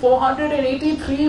483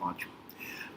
5,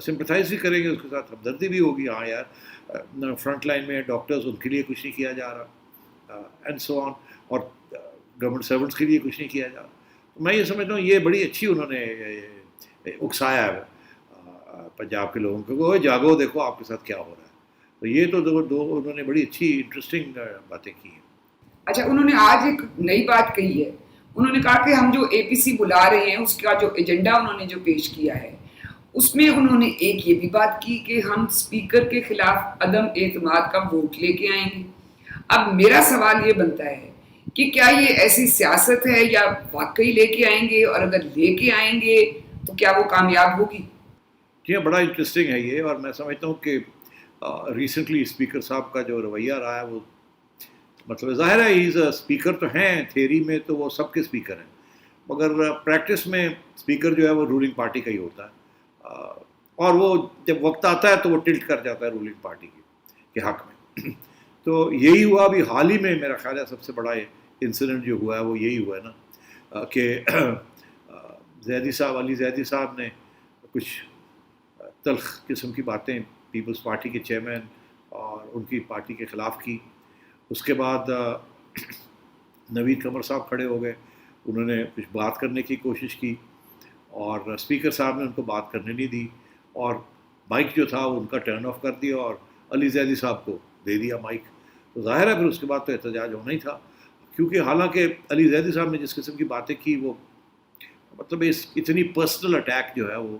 sympathise بھی کریں گے اس کے ساتھ، ہمدردی بھی ہوگی. ہاں یار فرنٹ لائن میں ڈاکٹرز، ان کے لیے کچھ نہیں کیا جا رہا اینڈ سو آن، اور گورنمنٹ سرونٹس کے لیے کچھ نہیں کیا جا رہا. تو میں یہ سمجھتا ہوں یہ بڑی اچھی انہوں نے اکسایا ہے پنجاب کے لوگوں کو، وہ جاگو دیکھو آپ کے ساتھ کیا ہو رہا ہے. تو یہ تو دو انہوں نے بڑی اچھی انٹرسٹنگ باتیں کی ہیں. اچھا، انہوں نے آج ایک نئی بات کہی ہے. انہوں نے کہا کہ ہم جو اے پی سی بلا رہے ہیں اس کا جو ایجنڈا انہوں نے جو پیش کیا ہے اس میں انہوں نے ایک یہ بھی بات کی کہ ہم اسپیکر کے خلاف عدم اعتماد کا ووٹ لے کے آئیں گے. اب میرا سوال یہ بنتا ہے کہ کیا یہ ایسی سیاست ہے یا واقعی لے کے آئیں گے، اور اگر لے کے آئیں گے تو کیا وہ کامیاب ہوگی؟ جی ہاں، بڑا انٹرسٹنگ ہے یہ، اور میں سمجھتا ہوں کہ ریسنٹلی اسپیکر صاحب کا جو رویہ رہا ہے وہ مطلب ظاہر ہے ایز اسپیکر تو ہیں، تھیری میں تو وہ سب کے اسپیکر ہیں، مگر پریکٹس میں اسپیکر جو ہے وہ رولنگ پارٹی کا ہی ہوتا ہے، اور وہ جب وقت آتا ہے تو وہ ٹلٹ کر جاتا ہے رولنگ پارٹی کے حق میں. تو یہی ہوا ابھی حال ہی میں، میرا خیال ہے سب سے بڑا انسیڈنٹ جو ہوا ہے وہ یہی ہوا ہے نا کہ زیدی صاحب، علی زیدی صاحب نے کچھ تلخ قسم کی باتیں پیپلز پارٹی کے چیئرمین اور ان کی پارٹی کے خلاف کی. اس کے بعد نوید قمر صاحب کھڑے ہو گئے، انہوں نے کچھ بات کرنے کی کوشش کی اور اسپیکر صاحب نے ان کو بات کرنے نہیں دی، اور مائک جو تھا وہ ان کا ٹرن آف کر دیا اور علی زیدی صاحب کو دے دیا مائک. تو ظاہر ہے پھر اس کے بعد تو احتجاج ہونا ہی تھا، کیونکہ حالانکہ علی زیدی صاحب نے جس قسم کی باتیں کی وہ مطلب اتنی پرسنل اٹیک جو ہے وہ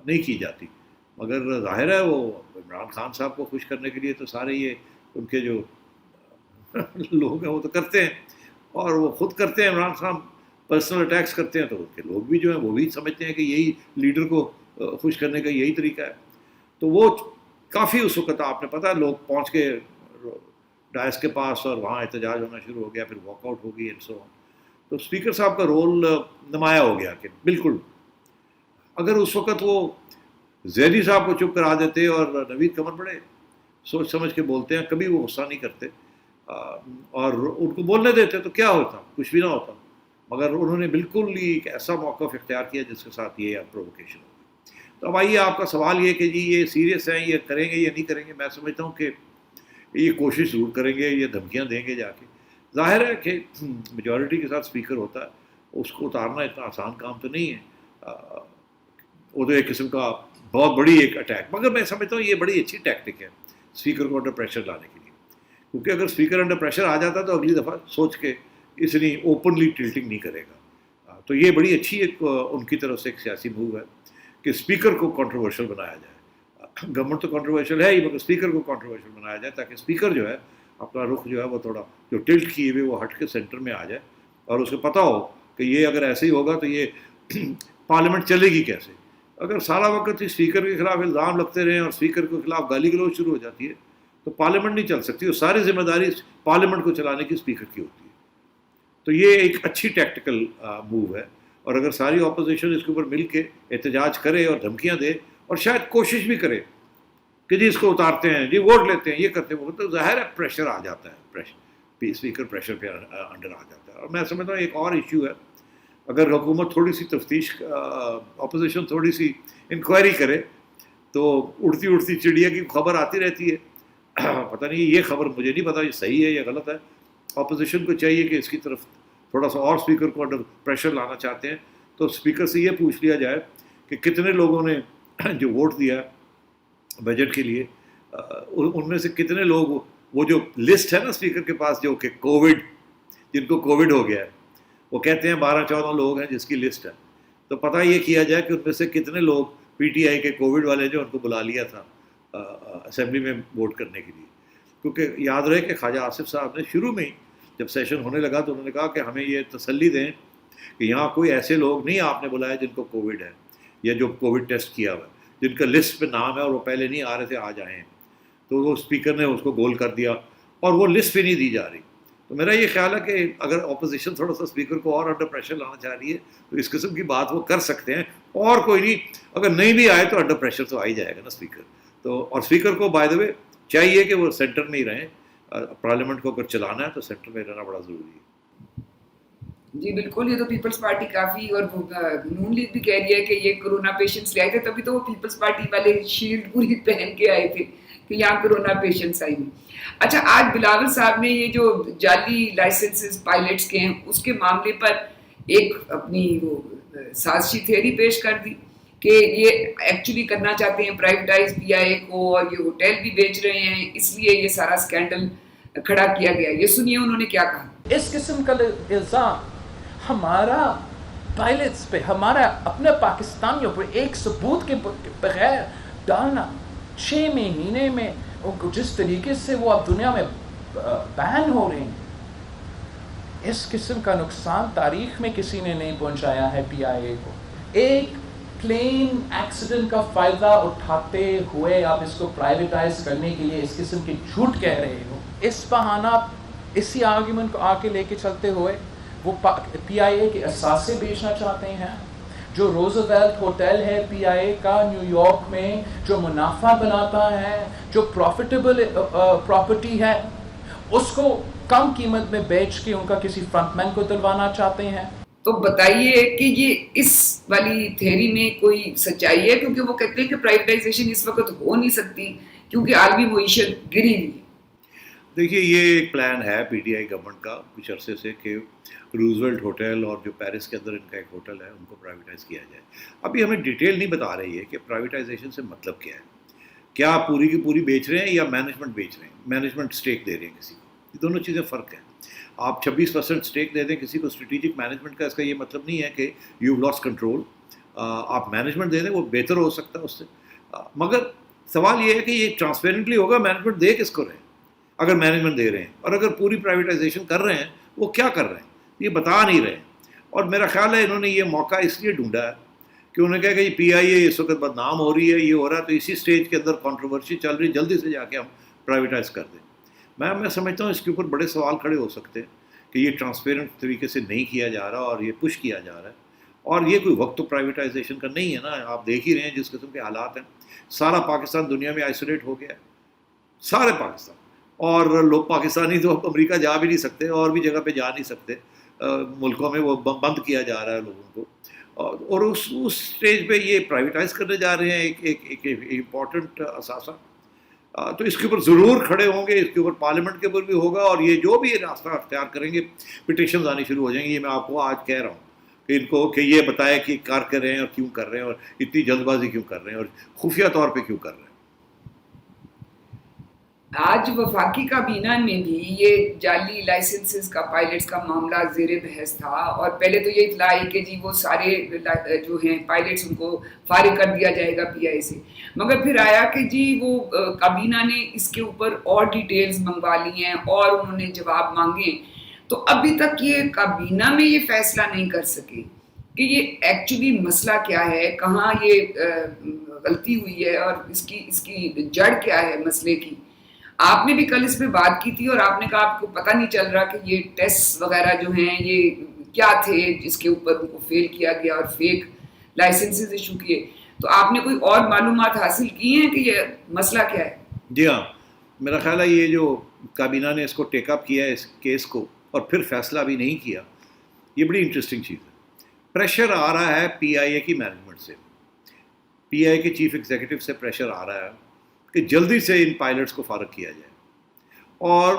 نہیں کی جاتی، مگر ظاہر ہے وہ عمران خان صاحب کو خوش کرنے کے لیے تو سارے یہ ان کے جو لوگ ہیں وہ تو کرتے ہیں، اور وہ خود کرتے ہیں. عمران خان پرسنل اٹیکس کرتے ہیں تو ان کے لوگ بھی جو ہیں وہ بھی سمجھتے ہیں کہ یہی لیڈر کو خوش کرنے کا یہی طریقہ ہے. تو وہ کافی اس وقت آپ نے پتہ لوگ پہنچ کے ڈائس کے پاس اور وہاں احتجاج ہونا شروع ہو گیا، پھر واک آؤٹ ہو گئی اینڈ سو آن. تو اسپیکر صاحب کا رول نمایاں ہو گیا کہ بالکل اگر اس وقت وہ زیدی صاحب کو چپ کرا دیتے، اور نوید قمر بڑے سوچ سمجھ کے بولتے ہیں، کبھی وہ غصہ نہیں کرتے اور ان کو بولنے دیتے تو کیا ہوتا، کچھ بھی نہ ہوتا. مگر انہوں نے بالکل ہی ایک ایسا موقف اختیار کیا جس کے ساتھ یہ پرووکیشن ہوگی. تو اب آئیے آپ کا سوال یہ کہ جی یہ سیریس ہیں، یہ کریں گے یا نہیں کریں گے. میں سمجھتا ہوں کہ یہ کوشش ضرور کریں گے، یہ دھمکیاں دیں گے جا کے. ظاہر ہے کہ میجورٹی کے ساتھ اسپیکر ہوتا ہے، اس کو اتارنا اتنا آسان کام تو نہیں ہے، وہ تو ایک قسم کا بہت بڑی ایک اٹیک. مگر میں سمجھتا ہوں یہ بڑی اچھی ٹیکٹک ہے اسپیکر کو انڈر پریشر لانے کے لیے، کیونکہ اگر اسپیکر انڈر پریشر آ جاتا تو اگلی دفعہ سوچ کے اتنی اوپنلی ٹلٹنگ نہیں کرے گا. تو یہ بڑی اچھی ایک ان کی طرف سے ایک سیاسی موو ہے کہ اسپیکر کو کنٹروورشل بنایا جائے. گورنمنٹ تو کنٹروورشل ہے ہی، مگر اسپیکر کو کنٹروورشل بنایا جائے تاکہ اسپیکر جو ہے اپنا رخ جو ہے وہ تھوڑا جو ٹلٹ کیے ہوئے وہ ہٹ کے سینٹر میں آ جائے، اور اس کو پتہ ہو کہ یہ اگر ایسے ہی ہوگا تو یہ پارلیمنٹ چلے گی کیسے. اگر سارا وقت اسپیکر کے خلاف الزام لگتے رہیں اور اسپیکر کے خلاف گالی گلوچ شروع ہو جاتی ہے تو پارلیمنٹ نہیں چل سکتی، اور ساری ذمہ داری پارلیمنٹ کو چلانے کی اسپیکر کی ہوتی ہے. تو یہ ایک اچھی ٹیکٹیکل موو ہے، اور اگر ساری اپوزیشن اس کے اوپر مل کے احتجاج کرے اور دھمکیاں دے اور شاید کوشش بھی کرے کہ جی اس کو اتارتے ہیں، جی ووٹ لیتے ہیں، یہ کرتے ہیں، وہ تو ظاہر ہے پریشر آ جاتا ہے، اسپیکر پریشر پہ انڈر آ جاتا ہے. اور میں سمجھتا ہوں ایک اور ایشو ہے، اگر حکومت تھوڑی سی تفتیش، اپوزیشن تھوڑی سی انکوائری کرے تو اڑتی اڑتی چڑیا کی خبر آتی رہتی ہے. پتہ نہیں یہ خبر مجھے نہیں پتا یہ صحیح ہے یا غلط ہے. اپوزیشن کو چاہیے کہ اس کی طرف تھوڑا سا اور اسپیکر کو انڈر پریشر لانا چاہتے ہیں تو اسپیکر سے یہ پوچھ لیا جائے کہ کتنے لوگوں نے جو ووٹ دیا بجٹ کے لیے، ان میں سے کتنے لوگ، وہ جو لسٹ ہے نا اسپیکر کے پاس جو کہ کووڈ، جن کو کووڈ ہو گیا ہے، وہ کہتے ہیں 12-14 لوگ ہیں جس کی لسٹ ہے. تو پتہ یہ کیا جائے کہ ان میں سے کتنے لوگ پی ٹی آئی کے کووڈ والے جو ان کو بلا لیا تھا اسمبلی میں ووٹ کرنے کے لیے. کیونکہ یاد رہے کہ خواجہ آصف صاحب نے شروع میں ہی جب سیشن ہونے لگا تو انہوں نے کہا کہ ہمیں یہ تسلی دیں کہ یہاں کوئی ایسے لوگ نہیں آپ نے بلائے جن کو کووڈ ہے یا جو کووڈ ٹیسٹ کیا ہوا ہے، جن کا لسٹ پہ نام ہے اور وہ پہلے نہیں آ رہے تھے آج آئے ہیں. تو وہ اسپیکر نے اس کو گول کر دیا اور وہ لسٹ پہ نہیں دی جا رہی. تو میرا یہ خیال ہے کہ اگر اپوزیشن تھوڑا سا اسپیکر کو اور انڈر پریشر لانا چاہ رہی ہے تو اس قسم کی بات وہ کر سکتے ہیں، اور کوئی نہیں. اگر نہیں بھی آئے تو انڈر پریشر تو آ ہی جائے گا نا اسپیکر. تو اور اسپیکر کو بائی دا وے چاہیے کہ وہ سینٹر میں ہی رہیں. پارلیمنٹ کو اگر چلانا ہے تو سینٹر میں رہنا بڑا ضروری ہے. جی بالکل, یہ تو پیپلز پارٹی کافی, اور نون لیگ بھی کہہ رہی ہے کہ یہ کرونا پیشنٹس لے آئے تھے, تبھی تو وہ پیپلز پارٹی والے شیلڈ پوری پہن کے آئے تھے کہ یہاں کرونا پیشنٹس آئی ہیں. اچھا, آج بلاول صاحب نے یہ جو جعلی لائسنسز پائلٹس کے ہیں اس کے معاملے پر ایک اپنی وہ سازشی تھیوری پیش کر دی کہ یہ ایکچولی کرنا چاہتے ہیں پرائیویٹائز پی آئی اے کو, اور یہ ہوٹل بھی بیچ رہے ہیں, اس لیے یہ سارا اسکینڈل کھڑا کیا گیا. یہ سنیے انہوں نے کیا کہا. اس قسم کا الزام ہمارا پائلٹس پہ, ہمارا اپنے پاکستانیوں پہ ایک ثبوت کے بغیر ڈالنا, 6 مہینے میں جس طریقے سے وہ اب دنیا میں بین ہو رہے ہیں, اس قسم کا نقصان تاریخ میں کسی نے نہیں پہنچایا ہے پی آئی اے کو. ایک پلین ایکسیڈنٹ کا فائدہ اٹھاتے ہوئے آپ اس کو پرائیویٹائز کرنے کے لیے اس قسم کے جھوٹ کہہ رہے ہو. اس بہانہ اسی آرگیومنٹ کو آگے لے کے چلتے ہوئے وہ پی آئی اے کے اثاثے بیچنا چاہتے ہیں. جو روزویلٹ ہوٹل ہے پی آئی اے کا نیو یارک میں, جو منافع بناتا ہے, جو پروفیٹیبل پراپرٹی ہے, اس کو کم قیمت میں بیچ کے ان کا کسی فرنٹ مین کو دلوانا چاہتے ہیں. تو بتائیے کہ یہ اس والی تھیوری میں کوئی سچائی ہے, کیونکہ وہ کہتے ہیں کہ پرائیویٹائزیشن اس وقت ہو نہیں سکتی کیونکہ عالمی معیشت گری ہوئی ہے. دیکھیے, یہ ایک پلان ہے پی ٹی آئی گورنمنٹ کا کچھ عرصے سے کہ روزویلٹ ہوٹل اور جو پیرس کے اندر ان کا ایک ہوٹل ہے ان کو پرائیویٹائز کیا جائے. ابھی ہمیں ڈیٹیل نہیں بتا رہی ہے کہ پرائیویٹائزیشن سے مطلب کیا ہے, کیا پوری کی پوری بیچ رہے ہیں یا مینجمنٹ بیچ رہے ہیں, مینجمنٹ اسٹیک دے رہے ہیں کسی کو. یہ دونوں چیزیں فرق ہیں. آپ 26% اسٹیک دے دیں کسی کو اسٹریٹجک مینجمنٹ کا, اس کا یہ مطلب نہیں ہے کہ یو لاس کنٹرول. آپ مینجمنٹ دے دیں, وہ بہتر ہو سکتا ہے اس سے. مگر سوال یہ ہے کہ یہ ٹرانسپیرنٹلی ہوگا, مینجمنٹ دے کس کو رہے ہیں اگر مینجمنٹ دے رہے ہیں, اور اگر پوری پرائیویٹائزیشن کر رہے ہیں وہ کیا کر رہے ہیں یہ بتا نہیں رہے. اور میرا خیال ہے انہوں نے یہ موقع اس لیے ڈھونڈا ہے کہ انہوں نے کہا کہ یہ پی آئی اے اس وقت بدنام ہو رہی ہے, یہ ہو رہا ہے, تو اسی اسٹیج کے اندر کنٹروورسی چل رہی ہے, جلدی سے جا کے ہم پرائیویٹائز کر دیں. میں سمجھتا ہوں اس کے اوپر بڑے سوال کھڑے ہو سکتے ہیں کہ یہ ٹرانسپیرنٹ طریقے سے نہیں کیا جا رہا اور یہ پش کیا جا رہا ہے. اور یہ کوئی وقت تو پرائیویٹائزیشن کا نہیں ہے نا. آپ دیکھ ہی رہے ہیں جس قسم کے حالات ہیں. سارا پاکستان دنیا میں آئسولیٹ ہو گیا ہے, سارے پاکستان, اور لوگ پاکستانی تو امریکہ جا بھی نہیں سکتے, اور بھی جگہ پہ جا نہیں سکتے, ملکوں میں وہ بند کیا جا رہا ہے لوگوں کو. اور اس اسٹیج پہ یہ پرائیویٹائز کرنے جا رہے ہیں ایک امپورٹنٹ اثاثہ. تو اس کے اوپر ضرور کھڑے ہوں گے, اس کے اوپر پارلیمنٹ کے اوپر بھی ہوگا, اور یہ جو بھی یہ راستہ اختیار کریں گے پٹیشنز آنی شروع ہو جائیں گی. یہ میں آپ کو آج کہہ رہا ہوں کہ ان کو کہ یہ بتائے کہ کار کر رہے ہیں اور کیوں کر رہے ہیں, اور اتنی جلد بازی کیوں کر رہے ہیں, اور خفیہ طور پہ کیوں کر رہے ہیں. آج وفاقی کابینہ میں بھی یہ جعلی لائسنسز کا پائلٹس کا معاملہ زیر بحث تھا, اور پہلے تو یہ اطلاع آئی کہ جی وہ سارے جو ہیں پائلٹس ان کو فارغ کر دیا جائے گا پی آئی سے, مگر پھر آیا کہ جی وہ کابینہ نے اس کے اوپر اور ڈیٹیلز منگوا لی ہیں اور انہوں نے جواب مانگے. تو ابھی تک یہ کابینہ میں یہ فیصلہ نہیں کر سکے کہ یہ ایکچولی مسئلہ کیا ہے, کہاں یہ غلطی ہوئی ہے, اور اس کی جڑ کیا ہے مسئلے کی. آپ نے بھی کل اس پہ بات کی تھی اور آپ نے کہا آپ کو پتہ نہیں چل رہا کہ یہ ٹیسٹ وغیرہ جو ہیں یہ کیا تھے جس کے اوپر ان کو فیل کیا گیا اور فیک لائسنسز ایشو کیے. تو آپ نے کوئی اور معلومات حاصل کی ہیں کہ یہ مسئلہ کیا ہے؟ جی ہاں, میرا خیال ہے یہ جو کابینہ نے اس کو ٹیک اپ کیا ہے اس کیس کو, اور پھر فیصلہ بھی نہیں کیا, یہ بڑی انٹرسٹنگ چیز ہے. پریشر آ رہا ہے پی آئی اے کی مینجمنٹ سے, پی آئی اے کے چیف ایگزیکٹو سے پریشر آ رہا ہے کہ جلدی سے ان پائلٹس کو فارغ کیا جائے. اور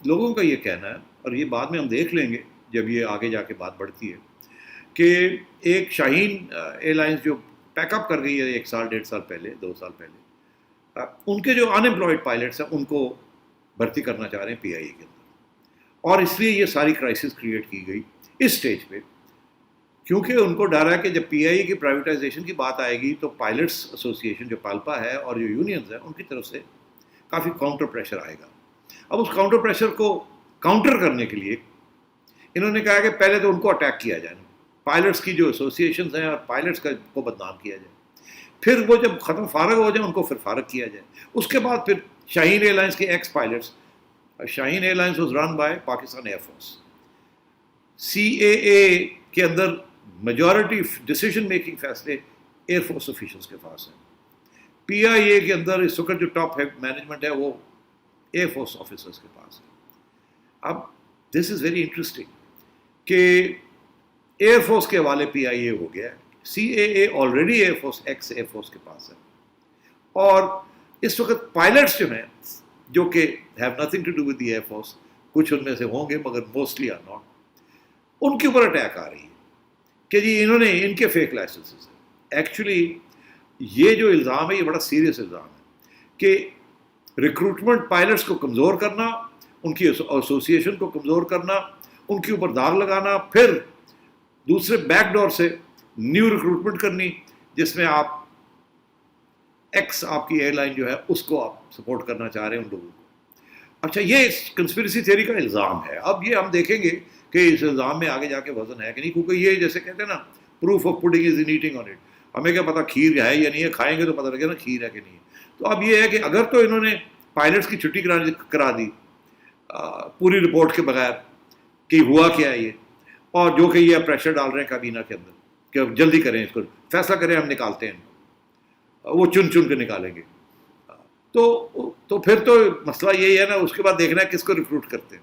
لوگوں کا یہ کہنا ہے, اور یہ بعد میں ہم دیکھ لیں گے جب یہ آگے جا کے بات بڑھتی ہے, کہ ایک شاہین ایئر لائنس جو پیک اپ کر گئی ہے 1 سال 1.5 سال پہلے 2 سال پہلے, ان کے جو ان ایمپلائڈ پائلٹس ہیں ان کو بھرتی کرنا چاہ رہے ہیں پی آئی اے کے اندر. اور اس لیے یہ ساری کرائسس کریٹ کی گئی اس سٹیج پہ, کیونکہ ان کو ڈر ہے کہ جب پی آئی اے کی پرائیویٹائزیشن کی بات آئے گی تو پائلٹس ایسوسی ایشن جو پالپا ہے اور جو یونینز ہیں ان کی طرف سے کافی کاؤنٹر پریشر آئے گا. اب اس کاؤنٹر پریشر کو کاؤنٹر کرنے کے لیے انہوں نے کہا کہ پہلے تو ان کو اٹیک کیا جائے, پائلٹس کی جو ایسوسی ایشنز ہیں اور پائلٹس کو بدنام کیا جائے, پھر وہ جب ختم فارغ ہو جائیں ان کو پھر فارغ کیا جائے. اس کے بعد پھر شاہین ایئر لائنس کے ex pilots, Shaheen airlines was run by Pakistan Air Force, C A A کے اندر میجورٹی ڈیسیجن میکنگ فیصلے ایئر فورس آفیشلس کے پاس ہیں. پی آئی اے کے اندر اس وقت جو ٹاپ مینجمنٹ ہے وہ ایئر فورس آفیسرس کے پاس ہے. اب دس از ویری انٹرسٹنگ کہ ایئر فورس کے حوالے پی آئی اے ہو گیا ہے. C A A already air force ex air force کے پاس ہے, اور اس وقت پائلٹس جو ہیں جو کہ have nothing to do with the air force, کچھ ان میں سے ہوں گے مگر موسٹلی آر ناٹ, ان کے اوپر اٹیک آ رہی ہے کہ جی انہوں نے ان کے فیک لائسنسز ہیں. ایکچولی یہ جو الزام ہے یہ بڑا سیریس الزام ہے کہ ریکروٹمنٹ پائلٹس کو کمزور کرنا, ان کی ایسوسیشن کو کمزور کرنا, ان کے اوپر داغ لگانا, پھر دوسرے بیک ڈور سے نیو ریکروٹمنٹ کرنی جس میں آپ ایکس آپ کی ایئر لائن جو ہے اس کو آپ سپورٹ کرنا چاہ رہے ہیں ان لوگوں کو. اچھا, یہ کنسپریسی تھیوری کا الزام ہے. اب یہ ہم دیکھیں گے کہ اس الزام میں آگے جا کے وزن ہے کہ نہیں, کیونکہ یہ جیسے کہتے ہیں نا proof of pudding is in eating on it. ہمیں کیا پتا کھیر ہے یا نہیں ہے, کھائیں گے تو پتہ لگے نا کھیر ہے کہ نہیں ہے. تو اب یہ ہے کہ اگر تو انہوں نے پائلٹس کی چھٹی کرا دی پوری رپورٹ کے بغیر کہ ہوا کیا ہے یہ, اور جو کہ یہ پریشر ڈال رہے ہیں کابینہ کے اندر کہ جلدی کریں, اس کو فیصلہ کریں, ہم نکالتے ہیں, وہ چن چن کے نکالیں گے. تو پھر تو مسئلہ یہی ہے نا, اس کے بعد دیکھنا ہے کس کو ریکروٹ کرتے ہیں.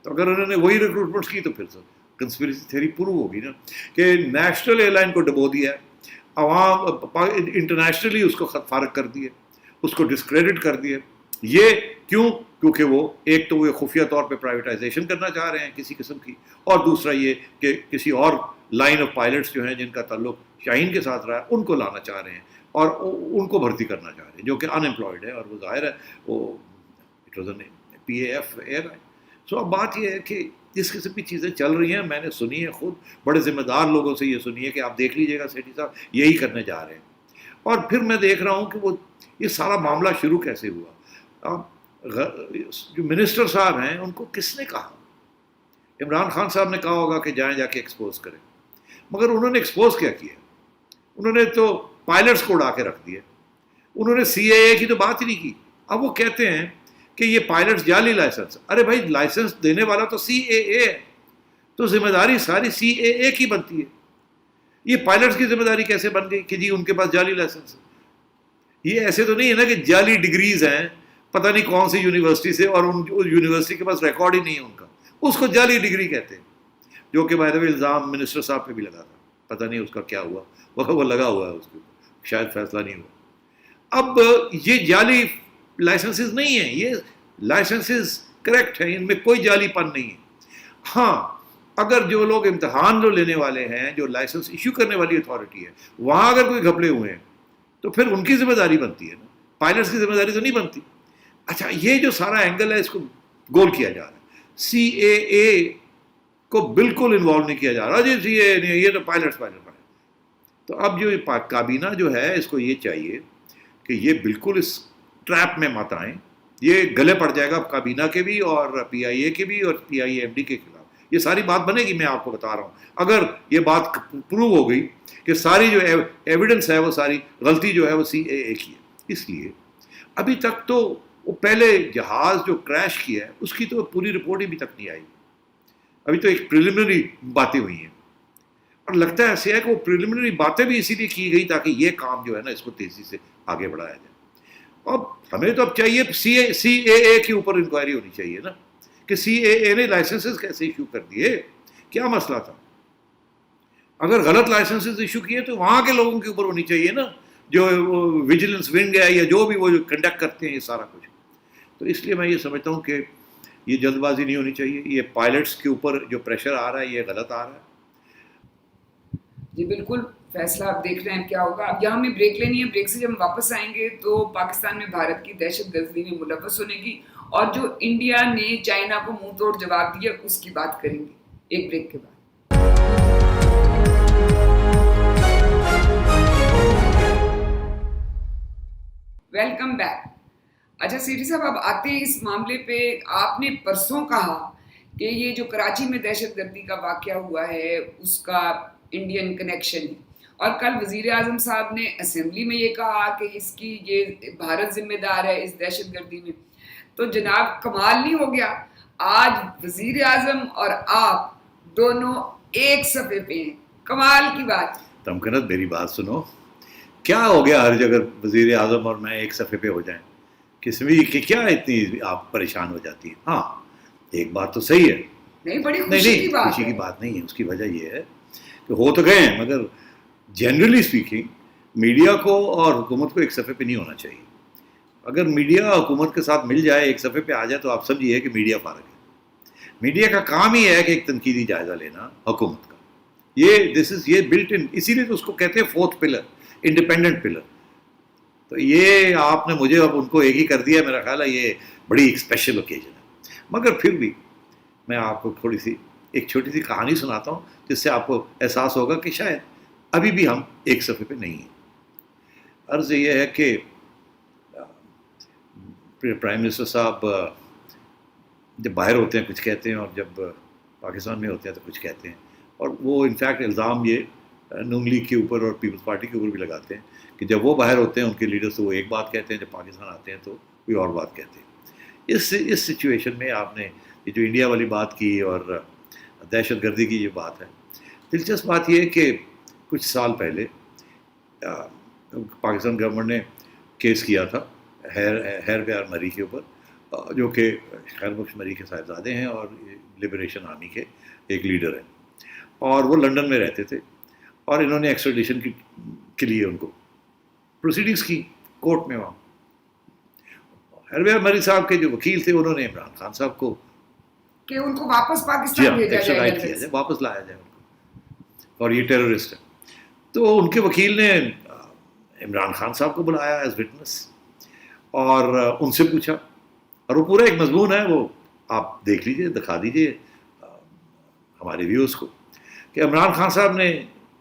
تو اگر انہوں نے وہی ریکروٹمنٹس کی تو پھر تو کنسپریسی تھیوری پروو ہوگی نا کہ نیشنل ایئر لائن کو ڈبو دیا ہے, عوام انٹرنیشنلی اس کو فارغ کر دیے, اس کو ڈسکریڈٹ کر دیے. یہ کیوں؟ کیونکہ وہ ایک تو وہ خفیہ طور پہ پرائیویٹائزیشن کرنا چاہ رہے ہیں کسی قسم کی, اور دوسرا یہ کہ کسی اور لائن آف پائلٹس جو ہیں جن کا تعلق شاہین کے ساتھ رہا ہے ان کو لانا چاہ رہے ہیں اور ان کو بھرتی کرنا چاہ رہے ہیں جو کہ ان امپلائڈ ہے, اور وہ ظاہر ہے وہ it was an P A F airline لائن. سو اب بات یہ ہے کہ جس قسم کی چیزیں چل رہی ہیں, میں نے سنی ہے خود بڑے ذمہ دار لوگوں سے یہ سنی ہے کہ آپ دیکھ لیجیے گا سیٹھی صاحب یہی کرنے جا رہے ہیں. اور پھر میں دیکھ رہا ہوں کہ وہ یہ سارا معاملہ شروع کیسے ہوا. اب جو منسٹر صاحب ہیں ان کو کس نے کہا؟ عمران خان صاحب نے کہا ہوگا کہ جائیں جا کے ایکسپوز کریں, مگر انہوں نے ایکسپوز کیا کیا؟ انہوں نے تو پائلٹس کو اڑا کے رکھ دیا, انہوں نے سی اے اے کی تو بات ہی نہیں کی. اب وہ کہتے ہیں کہ یہ پائلٹس جعلی لائسنس. ارے بھائی لائسنس دینے والا تو سی اے اے ہے, تو ذمہ داری ساری سی اے اے کی بنتی ہے. یہ پائلٹس کی ذمہ داری کیسے بن گئی کہ جی ان کے پاس جعلی لائسنس ہے؟ یہ ایسے تو نہیں ہے نا کہ جعلی ڈگریز ہیں پتہ نہیں کون سی یونیورسٹی سے, اور ان یونیورسٹی کے پاس ریکارڈ ہی نہیں ہے ان کا, اس کو جعلی ڈگری کہتے ہیں. جو کہ بائی دا وے الزام منسٹر صاحب پہ بھی لگا تھا, پتہ نہیں اس کا کیا ہوا, وہ لگا ہوا ہے اس کے اوپر, شاید فیصلہ نہیں ہوا. اب یہ جعلی لائسنسز نہیں ہیں, یہ لائسنسز کریکٹ ہیں, ان میں کوئی جعلی پن نہیں ہے. ہاں اگر جو لوگ امتحان جو لینے والے ہیں, جو لائسنس ایشو کرنے والی اتھارٹی ہے, وہاں اگر کوئی گھپلے ہوئے ہیں تو پھر ان کی ذمہ داری بنتی ہے نا, پائلٹس کی ذمہ داری تو نہیں بنتی. اچھا, یہ جو سارا اینگل ہے اس کو گول کیا جا رہا ہے. سی اے اے کو بالکل انوالو نہیں کیا جا رہا, جی سی اے نہیں, یہ تو پائلٹس. تو اب جو کابینہ جو ہے اس کو یہ چاہیے کہ یہ بالکل اس ٹریپ میں مت آئیں. یہ گلے پڑ جائے گا کابینہ کے بھی اور پی آئی اے کے بھی اور پی آئی ایم ڈی کے خلاف. یہ ساری بات بنے گی, میں آپ کو بتا رہا ہوں. اگر یہ بات پروو ہو گئی کہ ساری جو ایویڈنس ہے وہ ساری غلطی جو ہے وہ سی اے اے کی ہے. اس لیے ابھی تک تو وہ پہلے جہاز جو کریش کیا ہے اس کی تو پوری رپورٹ ابھی تک نہیں آئی. ابھی تو ایک پریلیمنری باتیں ہوئی ہیں, اور لگتا ہے ایسے ہے کہ وہ پریلیمنری باتیں بھی اسی لیے کی گئی تاکہ یہ کام جو ہے نا اس کو تیزی سے آگے بڑھایا جائے. اب ہمیں تو اب چاہیے سی اے اے کے اوپر انکوائری ہونی چاہیے نا کہ سی اے اے نے لائسنسز کیسے ایشو کر دیے, کیا مسئلہ تھا. اگر غلط لائسنسز ایشو کیے تو وہاں کے لوگوں کے اوپر ہونی چاہیے نا, جو ویجیلنس ونگ ہے یا جو بھی وہ جو کنڈکٹ کرتے ہیں یہ سارا کچھ. تو اس لیے میں یہ سمجھتا ہوں کہ یہ جلد بازی نہیں ہونی چاہیے. یہ پائلٹس کے اوپر جو پریشر آ رہا ہے یہ غلط آ رہا ہے. جی بالکل, فیصلہ آپ دیکھ رہے ہیں کیا ہوگا. اب یہاں ہمیں بریک لینی ہے, بریک سے جب ہم واپس آئیں گے تو پاکستان میں بھارت کی دہشت گردی میں ملوث ہونے کی اور جو انڈیا نے چائنا کو منہ توڑ جواب دیا اس کی بات کریں گے ایک بریک کے بعد. Welcome back. اچھا سیٹھی صاحب, اب آتے ہیں اس معاملے پہ. آپ نے پرسوں کہا کہ یہ جو کراچی میں دہشت گردی کا واقعہ ہوا ہے اس کا انڈین کنیکشن, اور کل وزیر اعظم صاحب نے اسمبلی میں یہ کہا کہ اس کی یہ بھارت ذمہ دار ہے اس دہشت گردی میں. تو جناب کمال نہیں ہو گیا, آج وزیر اعظم اور آپ دونوں ایک صفحے پہ ہیں, کمال کی بات. تمکنت میری بات سنو, کیا ہو گیا ہر جگہ وزیر اعظم اور میں ایک صفحے پہ ہو جائیں, کس میں کہ کیا اتنی آپ پریشان ہو جاتی ہیں. ہاں ایک بات تو صحیح ہے, نہیں بڑی خوشی کی بات خوشی کی بات نہیں ہے. اس کی وجہ یہ ہے کہ ہو تو گئے ہیں مگر جنرلی اسپیکنگ میڈیا کو اور حکومت کو ایک صفحے پہ نہیں ہونا چاہیے. اگر میڈیا حکومت کے ساتھ مل جائے ایک صفحے پہ آ جائے تو آپ سمجھیے کہ میڈیا فارغ ہے. میڈیا کا کام ہی ہے کہ ایک تنقیدی جائزہ لینا حکومت کا. یہ بلٹ ان، اسی لیے تو اس کو کہتے ہیں فورتھ پلر، انڈیپینڈنٹ پلر. تو یہ آپ نے مجھے اب ان کو ایک ہی کر دیا، میرا خیال ہے یہ بڑی ایک اسپیشل اوکیزن ہے. مگر پھر بھی میں آپ کو ایک چھوٹی سی کہانی سناتا ہوں جس سے آپ کو احساس ہوگا کہ شاید ابھی بھی ہم ایک صفحے پہ نہیں ہیں. عرض یہ ہے کہ پرائم منسٹر صاحب جب باہر ہوتے ہیں کچھ کہتے ہیں، اور جب پاکستان میں ہوتے ہیں تو کچھ کہتے ہیں. اور وہ انفیکٹ الزام یہ نون لیگ کے اوپر اور پیپلز پارٹی کے اوپر بھی لگاتے ہیں کہ جب وہ باہر ہوتے ہیں ان کے لیڈرز تو وہ ایک بات کہتے ہیں، جب پاکستان آتے ہیں تو کوئی اور بات کہتے ہیں. اس سچویشن میں آپ نے یہ جو انڈیا والی بات کی اور دہشت گردی کی یہ بات ہے، دلچسپ بات یہ ہے کہ کچھ سال پہلے پاکستان گورنمنٹ نے کیس کیا تھا ہیر پیار مری کے اوپر، جو کہ خیر بخش مری کے صاحبزادے ہیں اور لبریشن آرمی کے ایک لیڈر ہیں، اور وہ لنڈن میں رہتے تھے. اور انہوں نے ایکسٹریڈیشن کے لیے ان کو پروسیڈنگس کی کورٹ میں. وہاں ہیر پیار مری صاحب کے جو وکیل تھے انہوں نے عمران خان صاحب کو کہ ان کو واپس پاکستان بھیجا ایکسٹرڈائٹ کیا جائے، واپس لایا جائے ان کو، اور یہ ٹیررسٹ ہے. تو ان کے وکیل نے عمران خان صاحب کو بلایا ایز وٹنس اور ان سے پوچھا، اور وہ پورا ایک مضمون ہے، وہ آپ دیکھ لیجئے، دکھا دیجئے ہمارے ویوز کو کہ عمران خان صاحب نے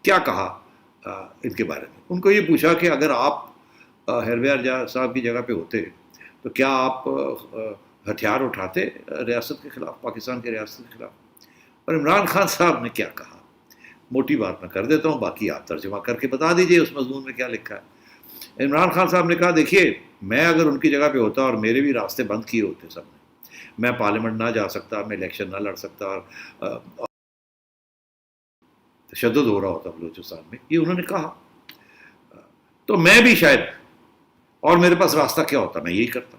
کیا کہا ان کے بارے میں. ان کو یہ پوچھا کہ اگر آپ ہیر پیار صاحب کی جگہ پہ ہوتے تو کیا آپ ہتھیار اٹھاتے ریاست کے خلاف، پاکستان کے ریاست کے خلاف. اور عمران خان صاحب نے کیا کہا، موٹی بات میں کر دیتا ہوں، باقی آپ ترجمہ کر کے بتا دیجئے اس مضمون میں کیا لکھا ہے. عمران خان صاحب نے کہا دیکھیے میں اگر ان کی جگہ پہ ہوتا اور میرے بھی راستے بند کیے ہوتے سب نے، میں پارلیمنٹ نہ جا سکتا، میں الیکشن نہ لڑ سکتا، اور تشدد ہو رہا ہوتا بلوچستان میں، یہ انہوں نے کہا، تو میں بھی شاید، اور میرے پاس راستہ کیا ہوتا، میں یہی کرتا.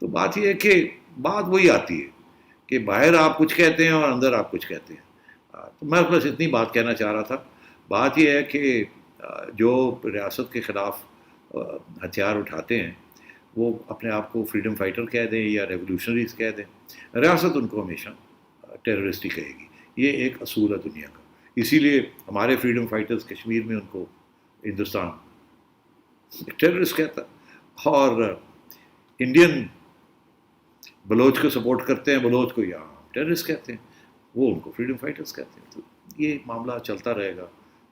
تو بات یہ ہے کہ بات وہی آتی ہے کہ باہر آپ کچھ کہتے ہیں اور اندر آپ کچھ کہتے ہیں. تو میں بس اتنی بات کہنا چاہ رہا تھا. بات یہ ہے کہ جو ریاست کے خلاف ہتھیار اٹھاتے ہیں وہ اپنے آپ کو فریڈم فائٹر کہہ دیں یا ریولوشنریز کہہ دیں، ریاست ان کو ہمیشہ ٹیررسٹ ہی کہے گی. یہ ایک اصول ہے دنیا کا. اسی لیے ہمارے فریڈم فائٹرز کشمیر میں ان کو ہندوستان ٹیررسٹ کہتا، اور انڈین بلوچ کو سپورٹ کرتے ہیں، بلوچ کو یہاں ٹیررسٹ کہتے ہیں، وہ ان کو فریڈم فائٹرز کہتے ہیں. تو یہ معاملہ چلتا رہے گا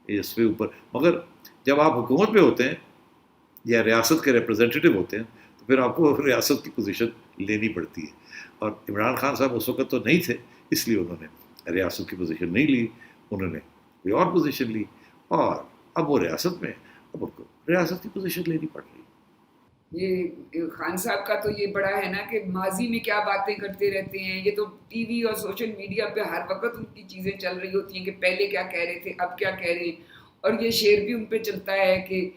اس پہ اوپر. مگر جب آپ حکومت پہ ہوتے ہیں یا ریاست کے ریپرزینٹیٹیو ہوتے ہیں تو پھر آپ کو ریاست کی پوزیشن لینی پڑتی ہے. اور عمران خان صاحب اس وقت تو نہیں تھے، اس لیے انہوں نے ریاست کی پوزیشن نہیں لی، انہوں نے کوئی اور پوزیشن لی، اور اب وہ ریاست میں، اب ان کو ریاست کی پوزیشن لینی پڑ رہی. یہ خان صاحب کا تو یہ بڑا ہے نا کہ ماضی میں کیا باتیں کرتے رہتے ہیں. یہ تو ٹی وی اور سوشل میڈیا پہ ہر وقت ان کی چیزیں چل رہی ہوتی ہیں کہ پہلے کیا کہہ رہے تھے، اب کیا کہہ رہے ہیں. اور یہ شعر بھی ان پہ چلتا ہے کہ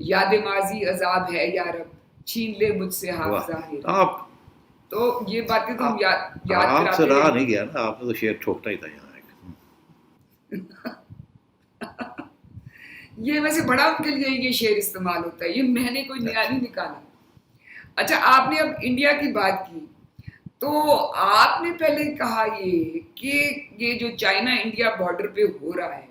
یاد ماضی عذاب ہے یا رب، چھین لے مجھ سے حافظہ ہے. آپ تو یہ باتیں تو ہم یاد آپ سے کراتے رہا ہیں. نہیں گیا نا، آپ نے تو شعر ٹھوکتا ہی تھا یہاں. یہ ویسے بڑا ان کے لیے یہ شعر استعمال ہوتا ہے، یہ میں نے کوئی نیا نہیں نکالا. اچھا آپ نے اب انڈیا کی بات کی تو آپ نے پہلے کہا یہ کہ یہ جو چائنا انڈیا بارڈر پہ ہو رہا ہے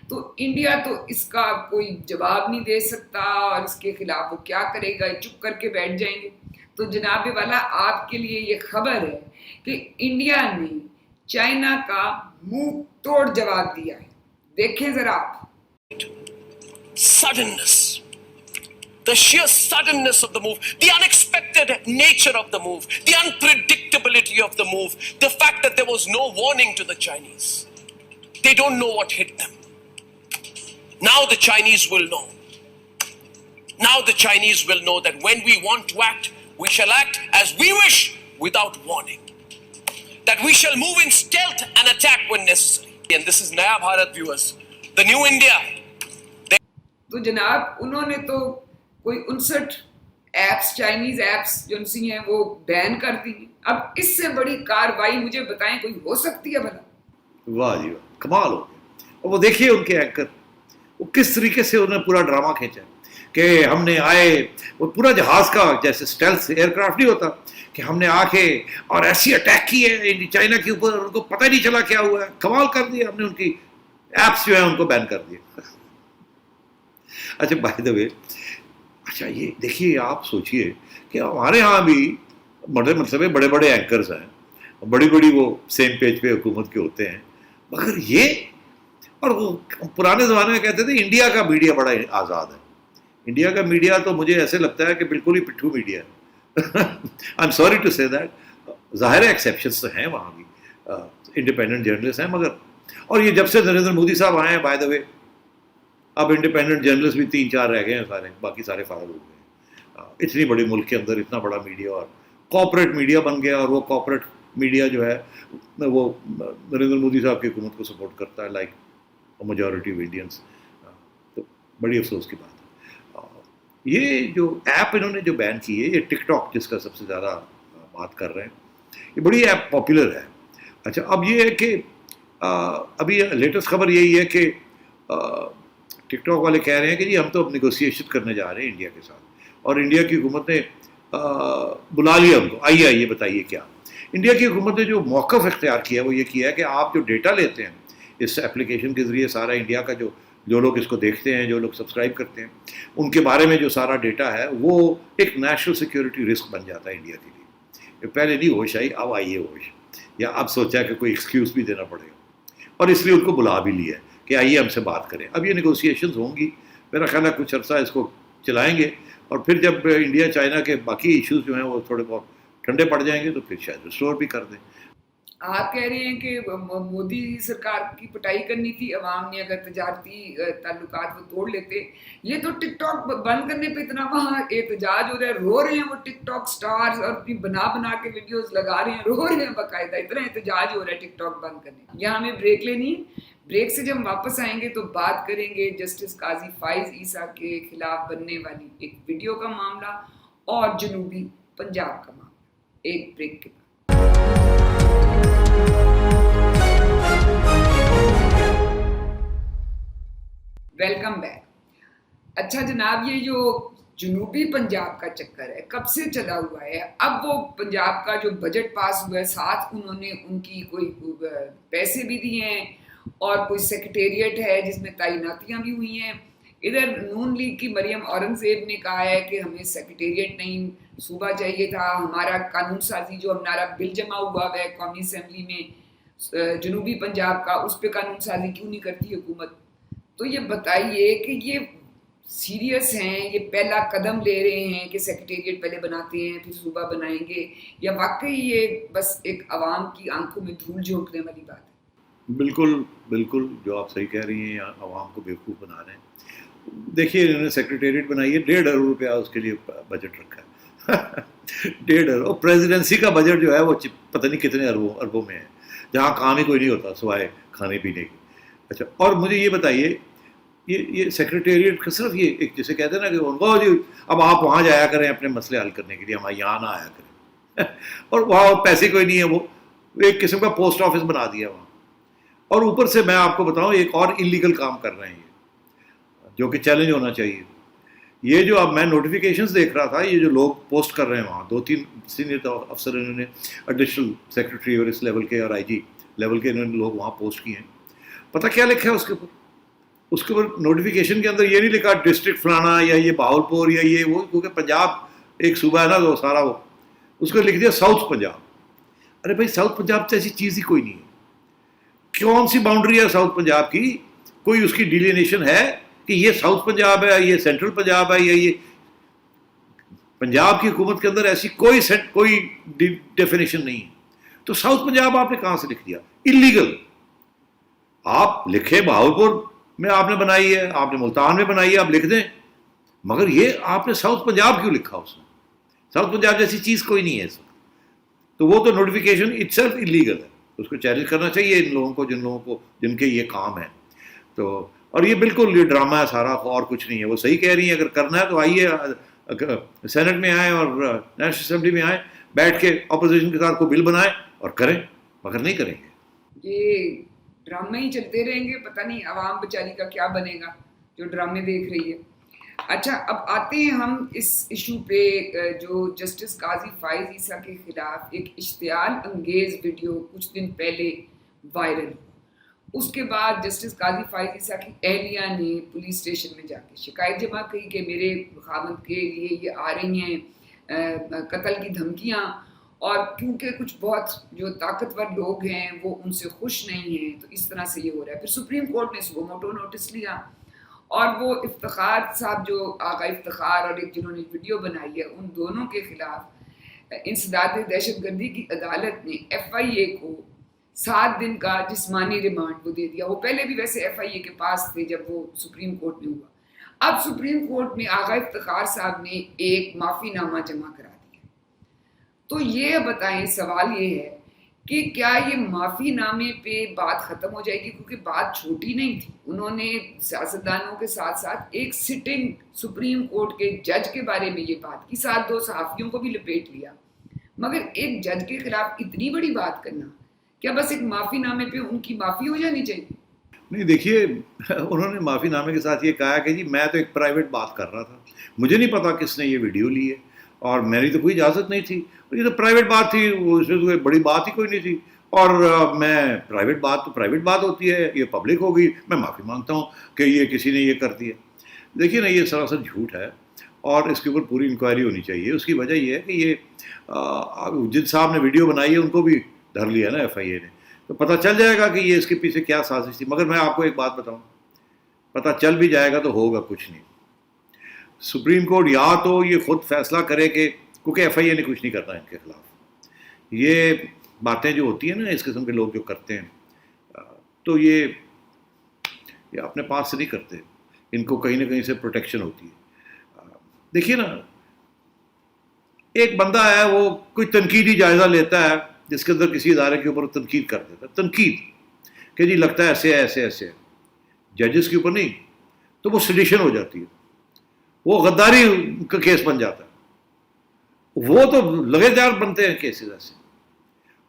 تو انڈیا تو اس کا کوئی جواب نہیں دے سکتا اور اس کے خلاف وہ کیا کرے گا، چپ کر کے بیٹھ جائیں گے. تو جناب والا آپ کے لیے یہ خبر ہے کہ انڈیا نے چائنا کا منہ توڑ جواب دیا ہے. دیکھیں ذرا آپ. Suddenness, the sheer suddenness of the move, the unexpected nature of the move, the unpredictability of the move, the fact that there was no warning to the Chinese. They don't know what hit them. Now the Chinese will know. Now the Chinese will know that when we want to act, we shall act as we wish without warning. That we shall move in stealth and attack when necessary. And this is Naya Bharat viewers, the new India. تو جناب انہوں نے تو کوئی 59 apps Chinese apps جو سی ہیں وہ بین کر دی. اب اس سے بڑی کاروائی مجھے بتائیں کوئی ہو سکتی ہے بھلا؟ واہ جی واہ، کمال ہو گیا. اور وہ دیکھیے ان کے اینکر وہ کس طریقے سے انہوں نے پورا ڈرامہ کھینچا کہ ہم نے آئے، وہ پورا جہاز کا جیسے اسٹیلتھ ایئر کرافٹ نہیں ہوتا کہ ہم نے آ کے اور ایسی اٹیک کی ہے چائنا کے اوپر، ان کو پتہ نہیں چلا کیا ہوا ہے، کمال کر دیا ہم نے، ان کی ایپس جو ہیں ان کو بین کر دیا. اچھا بائی دا وے، اچھا یہ دیکھیے آپ سوچئے کہ ہمارے ہاں بھی مطلب بڑے بڑے اینکرز ہیں، بڑی بڑی وہ سیم پیج پہ حکومت کے ہوتے ہیں، مگر یہ اور وہ پرانے زمانے میں کہتے تھے انڈیا کا میڈیا بڑا آزاد ہے. انڈیا کا میڈیا تو مجھے ایسے لگتا ہے کہ بالکل ہی پٹھو میڈیا ہے. آئی ایم سوری ٹو سے دیٹ. ظاہر ہے ایکسیپشنس تو ہیں وہاں بھی، انڈیپینڈنٹ جرنلسٹ ہیں، مگر اور یہ جب سے نریندر مودی صاحب آئے ہیں بائی دا وے اب انڈیپینڈنٹ جرنلسٹ بھی 3-4 رہ گئے ہیں، سارے باقی سارے فارغ ہو گئے ہیں. اتنی بڑی ملک کے اندر اتنا بڑا میڈیا اور کوآپریٹ میڈیا بن گیا، اور وہ کوآپریٹ میڈیا جو ہے وہ نریندر مودی صاحب کی حکومت کو سپورٹ کرتا ہے لائک میجورٹی آف انڈینس. تو بڑی افسوس کی بات ہے. یہ جو ایپ انہوں نے جو بین کی ہے، یہ ٹک ٹاک جس کا سب سے زیادہ بات کر رہے ہیں، یہ بڑی ایپ پاپولر ہے. اچھا اب یہ ہے کہ ابھی لیٹسٹ خبر یہی ہے کہ ٹک ٹاک والے کہہ رہے ہیں کہ جی ہم تو اب نیگوسیشن کرنے جا رہے ہیں انڈیا کے ساتھ، اور انڈیا کی حکومت نے بلا لیا ان کو، آئیے آئیے بتائیے کیا. انڈیا کی حکومت نے جو موقف اختیار کیا وہ یہ کیا ہے کہ آپ جو ڈیٹا لیتے ہیں اس ایپلیکیشن کے ذریعے، سارا انڈیا کا جو لوگ اس کو دیکھتے ہیں، جو لوگ سبسکرائب کرتے ہیں، ان کے بارے میں جو سارا ڈیٹا ہے وہ ایک نیشنل سیکیورٹی رسک بن جاتا ہے انڈیا کے لیے. پہلے نہیں ہوش آئی، اب آئی ہے ہوش، یا اب سوچا کہ کوئی ایکسکیوز بھی دینا پڑے گا، اور اس لیے ان کو بلا بھی لیا ہے کہ آئیے ہم سے بات کریں. اب یہ نیگوسیشنز ہوں گی، میرا خیال ہے کچھ عرصہ اس کو چلائیں گے، اور پھر جب انڈیا چائنا کے باقی ایشوز جو ہیں وہ تھوڑے بہت ٹھنڈے پڑ جائیں گے تو پھر شاید ریسٹور بھی کر دیں. آپ کہہ رہے ہیں کہ مودی سرکار کی پٹائی کرنی تھی، عوام نے اگر تجارتی تعلقات وہ توڑ لیتے. یہ تو ٹک ٹاک بند کرنے پہ اتنا وہاں احتجاج ہو رہا ہے، رو رہے ہیں وہ ٹک ٹاک سٹارز، اور اپنی بنا کے ویڈیوز لگا رہے ہیں، رو رہے ہیں باقاعدہ، اتنا احتجاج ہو رہا ہے ٹک ٹاک بند کرنے. یہاں ہمیں بریک لینی ہے. بریک سے جب ہم واپس آئیں گے تو بات کریں گے جسٹس قاضی فائز عیسیٰ کے خلاف بننے والی ایک ویڈیو کا معاملہ اور جنوبی پنجاب کا معاملہ. ایک بریک کے بعد. Welcome back. اچھا جناب، یہ جو جنوبی پنجاب کا چکر ہے کب سے چلا ہوا ہے؟ اب وہ پنجاب کا جو بجٹ پاس ہوا ہے، ساتھ انہوں نے ان کی کوئی پیسے بھی دیے ہیں، اور کوئی سیکریٹریٹ ہے جس میں تعیناتیاں بھی ہوئی ہیں. ادھر نون لیگ کی مریم اورنگزیب نے کہا ہے کہ ہمیں سیکریٹریٹ نہیں، صوبہ چاہیے تھا. ہمارا قانون سازی جو ہمارا بل جمع ہوا ہے قومی اسمبلی میں جنوبی پنجاب کا، اس پہ قانون سازی کیوں نہیں کرتی حکومت؟ تو یہ بتائیے کہ یہ سیریس ہیں، یہ پہلا قدم لے رہے ہیں کہ سیکریٹریٹ پہلے بناتے ہیں پھر صوبہ بنائیں گے، یا واقعی یہ بس ایک عوام کی آنکھوں میں دھول جھونکنے والی بات ہے؟ بالکل بالکل جو آپ صحیح کہہ رہی ہیں، عوام کو بیوقوف بنا رہے ہیں. دیکھیے انہوں نے سیکریٹریٹ بنائی ہے، 1.5 ارب روپیہ اس کے لیے بجٹ رکھا ہے. 1.5 ارب. اور پریزیڈنسی کا بجٹ جو ہے وہ پتہ نہیں کتنے اربوں میں ہے، جہاں کام ہی کوئی نہیں ہوتا سوائے کھانے پینے کی. اچھا اور مجھے یہ بتائیے، یہ سیکریٹریٹ کا صرف یہ ایک جسے کہتے ہیں نا کہ ان کو جی اب آپ وہاں جایا کریں اپنے مسئلے حل کرنے کے لیے، ہمارے یہاں نہ آیا کریں. اور وہاں پیسے کوئی نہیں ہے، وہ ایک قسم کا پوسٹ آفس بنا دیا وہاں. اور اوپر سے میں آپ کو بتاؤں ایک اور انلیگل کام کر رہے ہیں جو کہ چیلنج ہونا چاہیے. یہ جو اب میں نوٹیفیکیشنز دیکھ رہا تھا، یہ جو لوگ پوسٹ کر رہے ہیں وہاں، 2-3 سینئر افسر انہوں نے ایڈیشنل سیکریٹری اور اس لیول کے اور آئی جی لیول کے انہوں نے لوگ وہاں پوسٹ کیے ہیں. پتہ کیا لکھا ہے اس کے اوپر؟ اس کے اوپر نوٹیفیکیشن کے اندر یہ نہیں لکھا ڈسٹرکٹ فلانا یا یہ بہاولپور یا یہ وہ، کیونکہ پنجاب ایک صوبہ ہے نا تو سارا وہ، اس کو لکھ دیا ساؤتھ پنجاب. ارے بھائی ساؤتھ پنجاب تو ایسی چیز ہی کوئی نہیں ہے. کون سی باؤنڈری ہے ساؤتھ پنجاب کی؟ کوئی اس کی ڈیلینیشن ہے کہ یہ ساؤتھ پنجاب ہے، یہ سینٹرل پنجاب ہے، یا یہ پنجاب کی حکومت کے اندر ایسی کوئی ڈیفینیشن نہیں ہے. تو ساؤتھ پنجاب آپ نے کہاں سے لکھ دیا؟ انلیگل. آپ لکھے بہاولپور میں آپ نے بنائی ہے، آپ نے ملتان میں بنائی ہے، آپ لکھ دیں، مگر یہ آپ نے ساؤتھ پنجاب کیوں لکھا اس میں؟ ساؤتھ پنجاب جیسی چیز کوئی نہیں ہے اس وقت. تو وہ تو نوٹیفیکیشن اٹ سیلف انلیگل ہے، اس کو چیلنج کرنا چاہیے ان لوگوں کو جن کے یہ کام ہے. تو اور یہ بالکل یہ ڈرامہ ہے سارا، اور کچھ نہیں ہے. وہ صحیح کہہ رہی ہیں، اگر کرنا ہے تو آئیے سینٹ میں آئیں اور نیشنل اسمبلی میں آئیں، بیٹھ کے اپوزیشن کے ساتھ کوئی بل بنائیں اور کریں، مگر نہیں کریں گے. یہ ڈرامے ہی چلتے رہیں گے, پتہ نہیں عوام بیچاری کا کیا بنے گا جو ڈرامے دیکھ رہی ہے. اچھا, اب آتے ہیں ہم اس ایشو پہ جو جسٹس قاضی فائز عیسیٰ کے خلاف ایک اشتعال انگیز ویڈیو کچھ دن پہلے وائرل ہوا. اس کے بعد جسٹس قاضی فائز عیسیٰ کی اہلیہ نے پولیس اسٹیشن میں جا کے شکایت جمع کی کہ میرے خاوند کے لیے یہ آ رہی ہیں قتل کی دھمکیاں, اور کیونکہ کچھ بہت جو طاقتور لوگ ہیں وہ ان سے خوش نہیں ہیں تو اس طرح سے یہ ہو رہا ہے. پھر سپریم کورٹ نے سو موٹو نوٹس لیا, اور وہ افتخار صاحب جو آقا افتخار اور ایک جنہوں نے ویڈیو بنائی ہے ان دونوں کے خلاف انسداد دہشت گردی کی عدالت نے ایف آئی اے کو 7 دن کا جسمانی ریمانڈ وہ دے دیا. وہ پہلے بھی ویسے ایف آئی اے کے پاس تھے جب وہ سپریم کورٹ میں ہوا. اب سپریم کورٹ میں آقا افتخار صاحب نے ایک معافی نامہ جمع کرا دیا. تو یہ بتائیں, سوال یہ ہے کہ کیا یہ معافی نامے پہ بات ختم ہو جائے گی, کیونکہ بات چھوٹی نہیں تھی. انہوں نے سیاستدانوں کے ساتھ ساتھ ایک سٹنگ سپریم کورٹ کے جج کے بارے میں یہ بات کی, ساتھ 2 صحافیوں کو بھی لپیٹ لیا, مگر ایک جج کے خلاف اتنی بڑی بات کرنا, کیا بس ایک معافی نامے پہ ان کی معافی ہو جانی چاہیے؟ نہیں, دیکھیے انہوں نے معافی نامے کے ساتھ یہ کہا کہ جی میں تو ایک پرائیویٹ بات کر رہا تھا, مجھے نہیں پتا کس نے یہ ویڈیو لی ہے اور میری تو کوئی اجازت نہیں تھی, یہ تو پرائیویٹ بات تھی, اس میں کوئی بڑی بات ہی کوئی نہیں تھی, اور میں پرائیویٹ بات تو پرائیویٹ بات ہوتی ہے, یہ پبلک ہوگی, میں معافی مانگتا ہوں کہ یہ کسی نے یہ کر دیا. دیکھیے نا, یہ سراسر جھوٹ ہے اور اس کے اوپر پوری انکوائری ہونی چاہیے. اس کی وجہ یہ ہے کہ یہ جن صاحب نے ویڈیو بنائی ہے ان کو بھی دھر لیا نا ایف آئی اے نے, تو پتہ چل جائے گا کہ یہ اس کے پیچھے کیا سازش تھی. مگر میں آپ کو ایک بات بتاؤں, پتہ چل بھی جائے گا تو ہوگا کچھ نہیں. سپریم کورٹ یا تو یہ خود فیصلہ کرے کہ, کیونکہ ایف آئی اے نے کچھ نہیں کرنا ان کے خلاف, یہ باتیں جو ہوتی ہیں نا اس قسم کے لوگ جو کرتے ہیں تو یہ اپنے پاس سے نہیں کرتے, ان کو کہیں نہ کہیں سے پروٹیکشن ہوتی ہے. دیکھیے نا, ایک بندہ ہے وہ کوئی تنقیدی جائزہ لیتا ہے جس کے اندر کسی ادارے کے اوپر تنقید کر دیتا ہے, تنقید کہ جی لگتا ہے ایسے ہے ایسے ایسے, ججز کے اوپر نہیں, تو وہ سیڈیشن ہو جاتی ہے, وہ غداری کا کیس بن جاتا ہے, وہ تو لگاتار بنتے ہیں کیسز ایسے.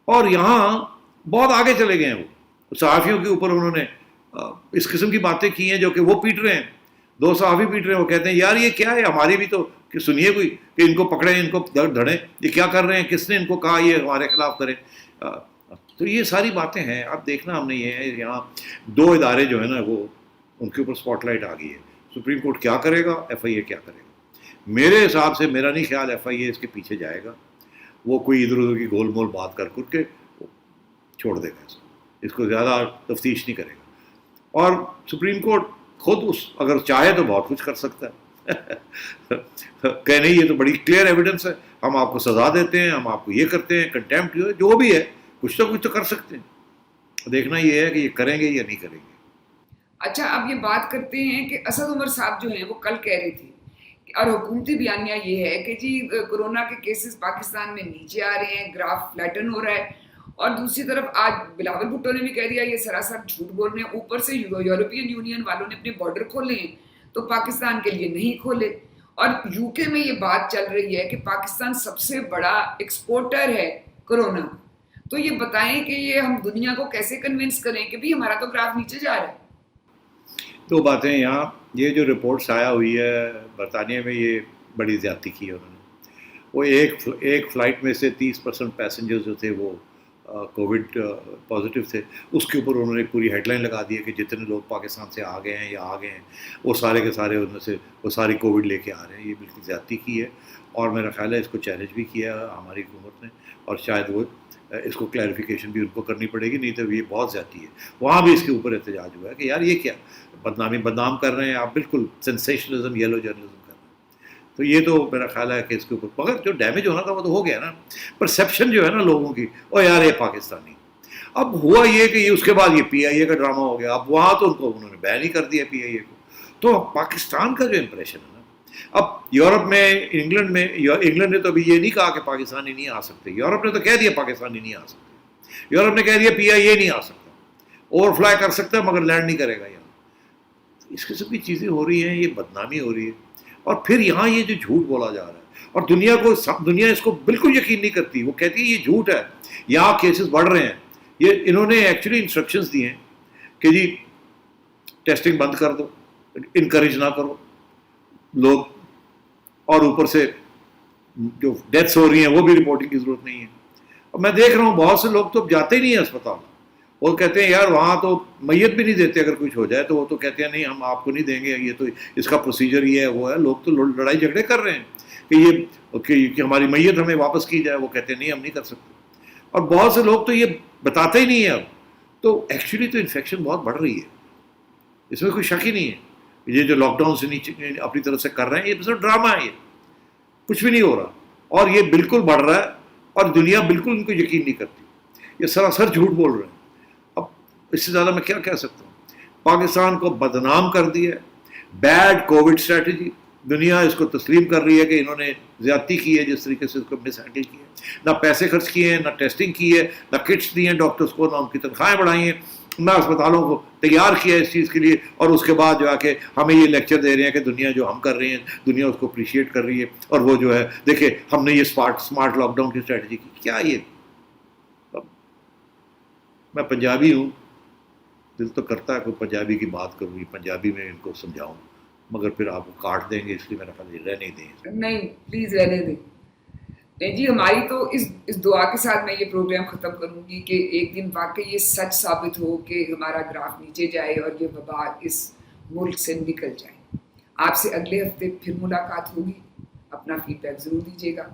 اور یہاں بہت آگے چلے گئے ہیں, وہ صحافیوں کے اوپر انہوں نے اس قسم کی باتیں کی ہیں جو کہ وہ پیٹ رہے ہیں, 2 صحافی پیٹ رہے ہیں, وہ کہتے ہیں یار یہ کیا ہے, ہماری بھی تو کہ سنیے کوئی کہ ان کو پکڑیں, ان کو دھڑیں, یہ کیا کر رہے ہیں, کس نے ان کو کہا یہ ہمارے خلاف کریں. تو یہ ساری باتیں ہیں. اب دیکھنا ہم نے یہ ہے, یہاں 2 ادارے جو ہیں نا وہ ان کے اوپر اسپاٹ لائٹ آ گئی ہے. سپریم کورٹ کیا کرے گا, ایف آئی اے کیا کرے گا. میرے حساب سے میرا نہیں خیال ایف آئی اے اس کے پیچھے جائے گا, وہ کوئی ادھر ادھر کی گول مول بات کر کے چھوڑ دے گا, اس کو زیادہ تفتیش نہیں کرے گا. اور سپریم کورٹ خود اگر چاہے تو بہت کچھ کر سکتا ہے کہ نہیں یہ تو بڑی کلیئر ایویڈنس ہے, ہم آپ کو سزا دیتے ہیں, ہم آپ کو یہ کرتے ہیں, کنٹیمپٹ جو بھی ہے, کچھ تو کر سکتے ہیں. دیکھنا یہ ہے کہ یہ کریں گے یا نہیں کریں گے. اچھا, اب یہ بات کرتے ہیں کہ اسد عمر صاحب جو ہیں وہ کل کہہ رہے تھے, اور حکومتی بیانیہ یہ ہے کہ جی کورونا کے کیسز پاکستان میں نیچے آ رہے ہیں, گراف فلیٹن ہو رہا ہے, اور دوسری طرف آج بلاول بھٹو نے بھی کہہ دیا یہ سراسر جھوٹ بول رہے ہیں, اوپر سے یورپین یونین والوں نے اپنے بارڈر کھولے ہیں تو پاکستان کے لیے نہیں کھولے. اور یو کے میں یہ بات چل رہی ہے کہ پاکستان سب سے بڑا ایکسپورٹر ہے کورونا. تو یہ بتائیں کہ یہ ہم دنیا کو کیسے کنونس کریں کہ بھی ہمارا تو گراف نیچے جا رہا ہے. 2 باتیں یہاں, یہ جو رپورٹس آیا ہوئی ہے برطانیہ میں, یہ بڑی زیادتی کی ہے انہوں نے. وہ ایک فلائٹ میں سے 30% پیسنجر جو تھے وہ کووڈ پازیٹیو تھے, اس کے اوپر انہوں نے پوری ہیڈ لائن لگا دی ہے کہ جتنے لوگ پاکستان سے آ گئے ہیں یا آ گئے ہیں وہ سارے کے سارے ان میں سے وہ ساری کووڈ لے کے آ رہے ہیں. یہ بالکل زیادتی کی ہے, اور میرا خیال ہے اس کو چیلنج بھی کیا ہے ہماری حکومت نے, اور شاید وہ اس کو کلیریفیکیشن بھی ان کو کرنی پڑے گی, نہیں تو یہ بہت زیادتی ہے. وہاں بھی اس کے اوپر احتجاج ہوا ہے کہ یار یہ کیا بدنام کر رہے ہیں آپ, بالکل سینسیشنلزم, یلو جرنلزم کر رہے ہیں. تو یہ تو میرا خیال ہے کہ اس کے اوپر, مگر جو ڈیمیج ہونا تھا وہ تو ہو گیا نا. پرسیپشن جو ہے نا لوگوں کی, او یار یہ پاکستانی. اب ہوا یہ کہ اس کے بعد یہ پی آئی اے کا ڈرامہ ہو گیا, اب وہاں تو ان کو انہوں نے بین ہی کر دیا پی آئی اے کو. تو پاکستان کا جو امپریشن ہے نا, اب یورپ میں, انگلینڈ نے تو ابھی یہ نہیں کہا کہ پاکستانی نہیں آ سکتے, یورپ نے تو کہہ دیا پاکستانی نہیں آ سکتے. یورپ نے کہہ دیا پی آئی اے نہیں آ سکتا, اوور فلائی کر سکتا ہے مگر لینڈ نہیں کرے گا یہاں. اس قسم کی چیزیں ہو رہی ہیں, یہ بدنامی ہو رہی ہے. اور پھر یہاں یہ جو جھوٹ بولا جا رہا ہے, اور دنیا اس کو بالکل یقین نہیں کرتی, وہ کہتی ہے یہ جھوٹ ہے, یہاں کیسز بڑھ رہے ہیں. یہ انہوں نے ایکچولی انسٹرکشنز دی ہیں کہ جی ٹیسٹنگ بند کر دو, انکریج نہ کرو لوگ, اور اوپر سے جو ڈیتھس ہو رہی ہیں وہ بھی رپورٹنگ کی ضرورت نہیں ہے. اور میں دیکھ رہا ہوں بہت سے لوگ تو اب جاتے ہی نہیں ہیں اسپتال, وہ کہتے ہیں یار وہاں تو میت بھی نہیں دیتے, اگر کچھ ہو جائے تو وہ تو کہتے ہیں نہیں ہم آپ کو نہیں دیں گے, یہ تو اس کا پروسیجر یہ ہے وہ ہے. لوگ تو لڑائی جھگڑے کر رہے ہیں کہ ہماری میت ہمیں واپس کی جائے, وہ کہتے ہیں نہیں ہم نہیں کر سکتے. اور بہت سے لوگ تو یہ بتاتے ہی نہیں ہیں اب. تو ایکچولی تو انفیکشن بہت بڑھ رہی ہے, اس میں کوئی شک ہی نہیں ہے. یہ جو لاک ڈاؤن سے نیچے اپنی طرف سے کر رہے ہیں یہ صرف ڈرامہ ہے, یہ کچھ بھی نہیں ہو رہا, اور یہ بالکل بڑھ رہا ہے اور دنیا بالکل ان کو یقین نہیں کرتی, یہ سراسر جھوٹ بول رہے ہیں. اب اس سے زیادہ میں کیا کہہ سکتا ہوں. پاکستان کو بدنام کر دیا, بیڈ کووڈ اسٹریٹجی, دنیا اس کو تسلیم کر رہی ہے کہ انہوں نے زیادتی کی ہے جس طریقے سے اس کو مس ہینڈل کیا ہے. نہ پیسے خرچ کیے ہیں, نہ ٹیسٹنگ کی ہے, نہ کٹس دی ہیں ڈاکٹرس کو, نہ ان کی تنخواہیں بڑھائی ہیں, نہ اسپتالوں کو تیار کیا ہے اس چیز کے لیے. اور اس کے بعد جو آ کے ہمیں یہ لیکچر دے رہے ہیں کہ دنیا جو ہم کر رہے ہیں دنیا اس کو اپریشیٹ کر رہی ہے, اور وہ جو ہے دیکھیں ہم نے یہ اسمارٹ لاک ڈاؤن کی اسٹریٹجی کی. کیا یہ, میں پنجابی ہوں, دل تو کرتا ہے کوئی پنجابی کی بات کروں, یہ پنجابی میں ان کو سمجھاؤں, مگر پھر آپ کو کاٹ دیں گے, اس لیے میرا خیال یہ رہنے دیں. نہیں پلیز رہنے دیں. نہیں جی, ہماری تو اس دعا کے ساتھ میں یہ پروگرام ختم کروں گی کہ ایک دن واقعی یہ سچ ثابت ہو کہ ہمارا گراف نیچے جائے اور یہ وبا اس ملک سے نکل جائے. آپ سے اگلے ہفتے پھر ملاقات ہوگی. اپنا فیڈ بیک ضرور دیجیے گا.